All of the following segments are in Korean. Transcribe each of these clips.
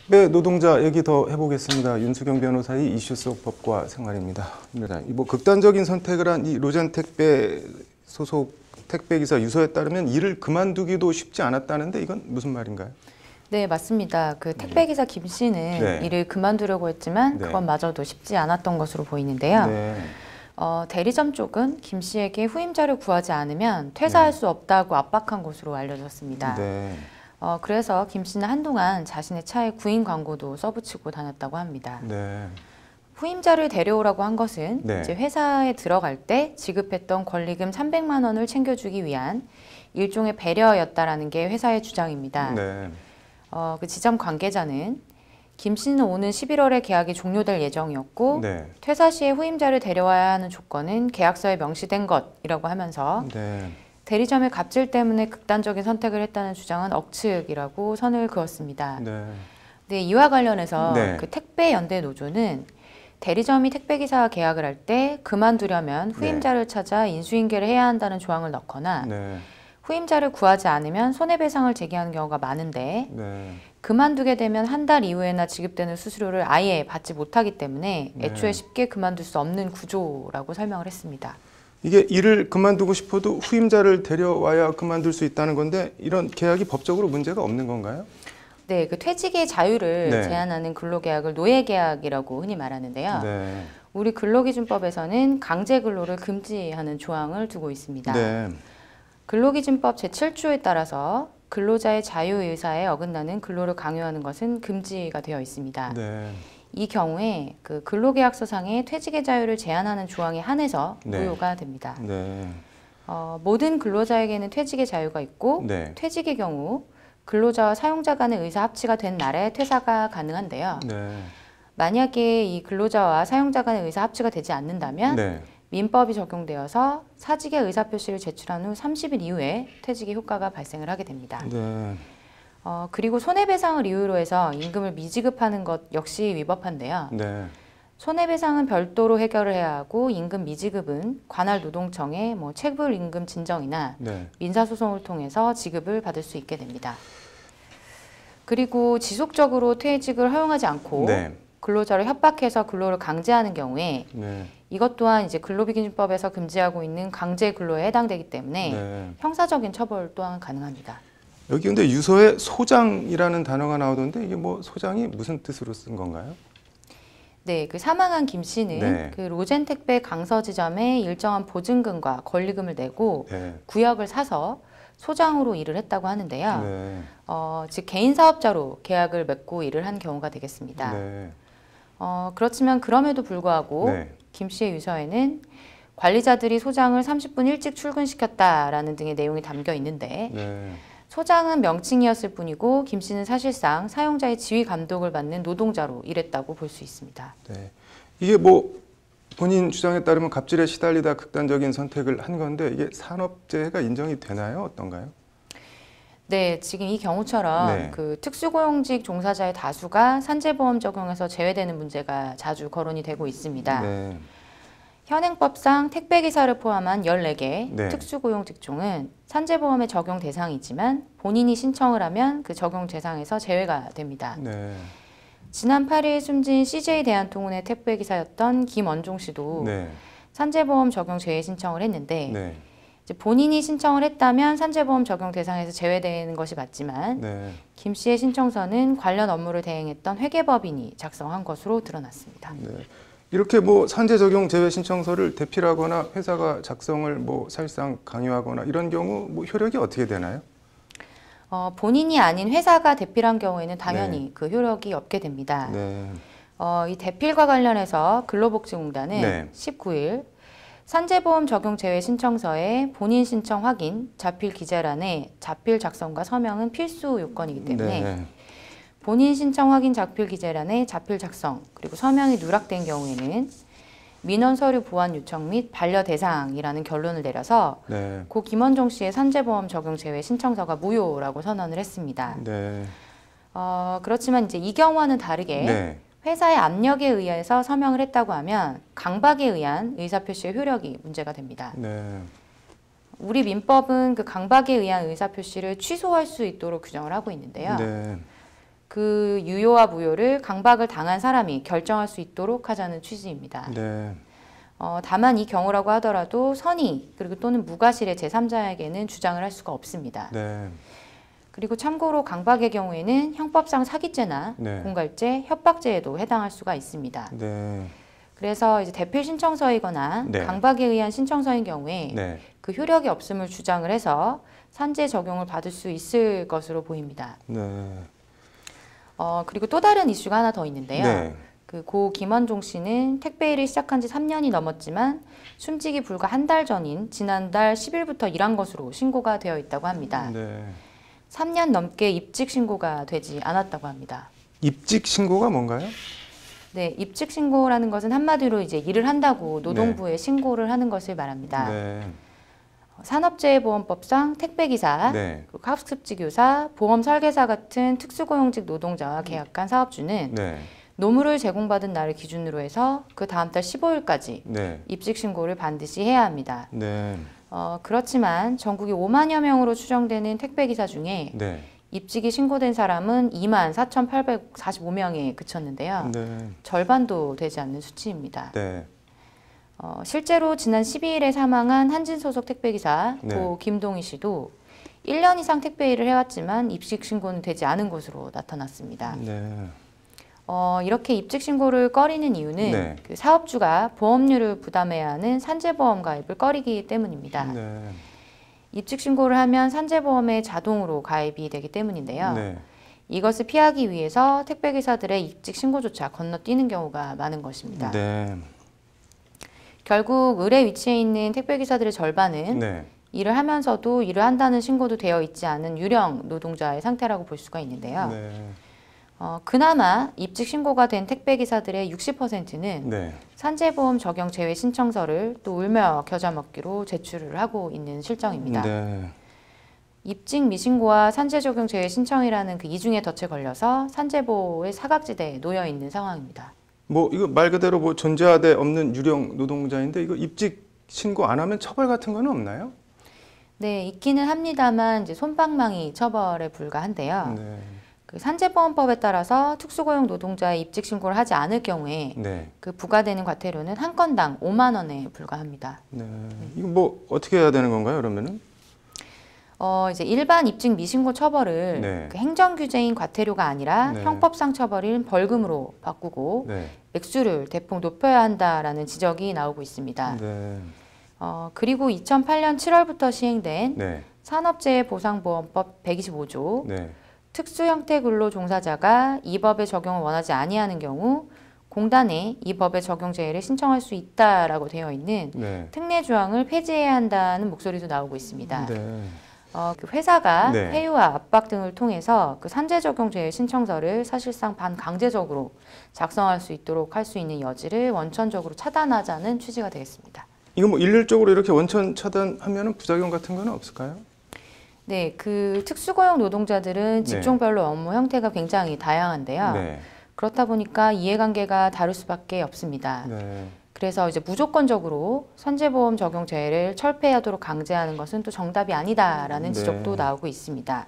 택배 노동자 얘기 더 해보겠습니다. 윤수경 변호사의 이슈 속 법과 생활입니다. 뭐 극단적인 선택을 한 이 로젠택배 소속 택배기사 유서에 따르면 일을 그만두기도 쉽지 않았다는데 이건 무슨 말인가요? 네, 맞습니다. 그 택배기사 김 씨는 네. 일을 그만두려고 했지만 네. 그것마저도 쉽지 않았던 것으로 보이는데요. 네. 대리점 쪽은 김 씨에게 후임자를 구하지 않으면 퇴사할 수 없다고 압박한 것으로 알려졌습니다. 네. 그래서 김 씨는 한동안 자신의 차에 구인 광고도 써붙이고 다녔다고 합니다. 네. 후임자를 데려오라고 한 것은 네. 이제 회사에 들어갈 때 지급했던 권리금 300만 원을 챙겨주기 위한 일종의 배려였다라는 게 회사의 주장입니다. 네. 그 지점 관계자는 김 씨는 오는 11월에 계약이 종료될 예정이었고 네. 퇴사 시에 후임자를 데려와야 하는 조건은 계약서에 명시된 것이라고 하면서 네. 대리점의 갑질 때문에 극단적인 선택을 했다는 주장은 억측이라고 선을 그었습니다. 네. 네, 이와 관련해서 네. 그 택배연대 노조는 대리점이 택배기사 계약을 할 때 그만두려면 후임자를 찾아 인수인계를 해야 한다는 조항을 넣거나 네. 후임자를 구하지 않으면 손해배상을 제기하는 경우가 많은데 네. 그만두게 되면 한 달 이후에나 지급되는 수수료를 아예 받지 못하기 때문에 애초에 쉽게 그만둘 수 없는 구조라고 설명을 했습니다. 이게 일을 그만두고 싶어도 후임자를 데려와야 그만둘 수 있다는 건데 이런 계약이 법적으로 문제가 없는 건가요? 네, 그 퇴직의 자유를 네. 제한하는 근로계약을 노예계약이라고 흔히 말하는데요. 네. 우리 근로기준법에서는 강제 근로를 금지하는 조항을 두고 있습니다. 네. 근로기준법 제7조에 따라서 근로자의 자유의사에 어긋나는 근로를 강요하는 것은 금지가 되어 있습니다. 네. 이 경우에 그 근로계약서상의 퇴직의 자유를 제한하는 조항에 한해서 네. 무효가 됩니다. 네. 모든 근로자에게는 퇴직의 자유가 있고 네. 퇴직의 경우 근로자와 사용자 간의 의사 합치가 된 날에 퇴사가 가능한데요. 네. 만약에 이 근로자와 사용자 간의 의사 합치가 되지 않는다면 네. 민법이 적용되어서 사직의 의사표시를 제출한 후 30일 이후에 퇴직의 효과가 발생을 하게 됩니다. 네. 그리고 손해배상을 이유로 해서 임금을 미지급하는 것 역시 위법한데요. 네. 손해배상은 별도로 해결을 해야 하고 임금 미지급은 관할 노동청의 체불 임금 진정이나 네. 민사소송을 통해서 지급을 받을 수 있게 됩니다. 그리고 지속적으로 퇴직을 허용하지 않고 네. 근로자를 협박해서 근로를 강제하는 경우에 네. 이것 또한 이제 근로기준법에서 금지하고 있는 강제 근로에 해당되기 때문에 네. 형사적인 처벌 또한 가능합니다. 여기 근데 유서에 소장이라는 단어가 나오던데 이게 뭐 소장이 무슨 뜻으로 쓴 건가요? 네, 그 사망한 김 씨는 네. 그 로젠택배 강서지점에 일정한 보증금과 권리금을 내고 네. 구역을 사서 소장으로 일을 했다고 하는데요. 네. 즉 개인 사업자로 계약을 맺고 일을 한 경우가 되겠습니다. 네. 그렇지만 그럼에도 불구하고 네. 김 씨의 유서에는 관리자들이 소장을 30분 일찍 출근시켰다라는 등의 내용이 담겨 있는데 네. 소장은 명칭이었을 뿐이고 김 씨는 사실상 사용자의 지휘 감독을 받는 노동자로 일했다고 볼 수 있습니다. 네. 이게 뭐 본인 주장에 따르면 갑질에 시달리다 극단적인 선택을 한 건데 이게 산업재해가 인정이 되나요? 어떤가요? 네, 지금 이 경우처럼 네. 그 특수고용직 종사자의 다수가 산재보험 적용에서 제외되는 문제가 자주 거론이 되고 있습니다. 네. 현행법상 택배기사를 포함한 14개 네. 특수고용 직종은 산재보험의 적용 대상이지만 본인이 신청을 하면 그 적용 대상에서 제외가 됩니다. 네. 지난 8일 숨진 CJ 대한통운의 택배기사였던 김원종 씨도 네. 산재보험 적용 제외 신청을 했는데 네. 이제 본인이 신청을 했다면 산재보험 적용 대상에서 제외되는 것이 맞지만 네. 김 씨의 신청서는 관련 업무를 대행했던 회계법인이 작성한 것으로 드러났습니다. 네. 이렇게 뭐 산재 적용 제외 신청서를 대필하거나 회사가 작성을 뭐 사실상 강요하거나 이런 경우 뭐 효력이 어떻게 되나요? 본인이 아닌 회사가 대필한 경우에는 당연히 네. 그 효력이 없게 됩니다. 네. 이 대필과 관련해서 근로복지공단은 네. 19일 산재보험 적용 제외 신청서에 본인 신청 확인, 자필 기재란에 자필 작성과 서명은 필수 요건이기 때문에 네. 본인 신청 확인 자필 기재란에 자필 작성 그리고 서명이 누락된 경우에는 민원 서류 보완 요청 및 반려 대상이라는 결론을 내려서 네. 고 김원종 씨의 산재보험 적용 제외 신청서가 무효라고 선언을 했습니다. 네. 그렇지만 이제 이 경우와는 다르게 네. 회사의 압력에 의해서 서명을 했다고 하면 강박에 의한 의사표시의 효력이 문제가 됩니다. 네. 우리 민법은 그 강박에 의한 의사표시를 취소할 수 있도록 규정을 하고 있는데요. 네. 그 유효와 무효를 강박을 당한 사람이 결정할 수 있도록 하자는 취지입니다. 네. 다만 이 경우라고 하더라도 선의 그리고 또는 무과실의 제3자에게는 주장을 할 수가 없습니다. 네. 그리고 참고로 강박의 경우에는 형법상 사기죄나 네. 공갈죄, 협박죄에도 해당할 수가 있습니다. 네. 그래서 이제 대필 신청서이거나 네. 강박에 의한 신청서인 경우에 네. 그 효력이 없음을 주장을 해서 산재 적용을 받을 수 있을 것으로 보입니다. 네. 그리고 또 다른 이슈가 하나 더 있는데요. 네. 그 고 김원종 씨는 택배 일을 시작한 지 3년이 넘었지만 숨지기 불과 한 달 전인 지난달 10일부터 일한 것으로 신고가 되어 있다고 합니다. 네. 3년 넘게 입직 신고가 되지 않았다고 합니다. 입직 신고가 뭔가요? 네, 입직 신고라는 것은 한마디로 이제 일을 한다고 노동부에 신고를 하는 것을 말합니다. 네. 산업재해보험법상 택배기사, 네. 그리고 학습지교사, 보험 설계사 같은 특수고용직 노동자와 계약한 사업주는 네. 노무를 제공받은 날을 기준으로 해서 그 다음 달 15일까지 네. 입직 신고를 반드시 해야 합니다. 네. 그렇지만 전국이 5만여 명으로 추정되는 택배기사 중에 네. 입직이 신고된 사람은 24,845명에 그쳤는데요. 네. 절반도 되지 않는 수치입니다. 네. 실제로 지난 12일에 사망한 한진 소속 택배기사 네. 고 김동희 씨도 1년 이상 택배 일을 해왔지만 입직 신고는 되지 않은 것으로 나타났습니다. 네. 이렇게 입직 신고를 꺼리는 이유는 네. 그 사업주가 보험료를 부담해야 하는 산재보험 가입을 꺼리기 때문입니다. 네. 입직 신고를 하면 산재보험에 자동으로 가입이 되기 때문인데요. 네. 이것을 피하기 위해서 택배기사들의 입직 신고조차 건너뛰는 경우가 많은 것입니다. 네. 결국 을의 위치에 있는 택배기사들의 절반은 네. 일을 하면서도 일을 한다는 신고도 되어 있지 않은 유령 노동자의 상태라고 볼 수가 있는데요. 네. 그나마 입직 신고가 된 택배기사들의 60%는 네. 산재보험 적용 제외 신청서를 또 울며 겨자 먹기로 제출을 하고 있는 실정입니다. 네. 입직 미신고와 산재 적용 제외 신청이라는 그 이중의 덫에 걸려서 산재보호의 사각지대에 놓여 있는 상황입니다. 뭐 이거 말 그대로 뭐 존재하되 없는 유령 노동자인데 이거 입직 신고 안 하면 처벌 같은 건 없나요? 네, 있기는 합니다만 이제 솜방망이 처벌에 불과한데요. 네. 그 산재보험법에 따라서 특수고용 노동자의 입직 신고를 하지 않을 경우에 네. 그 부과되는 과태료는 한 건당 5만 원에 불과합니다. 네. 이거 뭐 어떻게 해야 되는 건가요, 그러면은? 이제 일반 입직 미신고 처벌을 네. 그 행정규제인 과태료가 아니라 네. 형법상 처벌인 벌금으로 바꾸고 네. 액수를 대폭 높여야 한다라는 지적이 나오고 있습니다. 네. 그리고 2008년 7월부터 시행된 네. 산업재해보상보험법 125조 네. 특수형태 근로 종사자가 이 법의 적용을 원하지 아니하는 경우 공단에 이 법의 적용 제외를 신청할 수 있다라고 되어 있는 네. 특례 조항을 폐지해야 한다는 목소리도 나오고 있습니다. 네. 그 회사가 네. 회유와 압박 등을 통해서 그 산재 적용 제외 신청서를 사실상 반강제적으로 작성할 수 있도록 할 수 있는 여지를 원천적으로 차단하자는 취지가 되겠습니다. 이거 뭐 일률적으로 이렇게 원천 차단하면은 부작용 같은 건 없을까요? 네, 그 특수고용 노동자들은 직종별로 업무 형태가 굉장히 다양한데요. 네. 그렇다 보니까 이해관계가 다를 수밖에 없습니다. 네. 그래서 이제 무조건적으로 산재보험 적용 제외를 철폐하도록 강제하는 것은 또 정답이 아니다라는 네. 지적도 나오고 있습니다.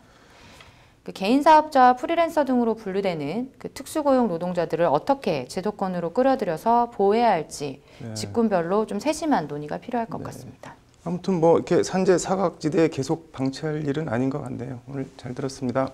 그 개인 사업자와 프리랜서 등으로 분류되는 그 특수고용 노동자들을 어떻게 제도권으로 끌어들여서 보호해야 할지 네. 직군별로 좀 세심한 논의가 필요할 것 같습니다. 아무튼 뭐 이렇게 산재 사각지대에 계속 방치할 일은 아닌 것 같네요. 오늘 잘 들었습니다.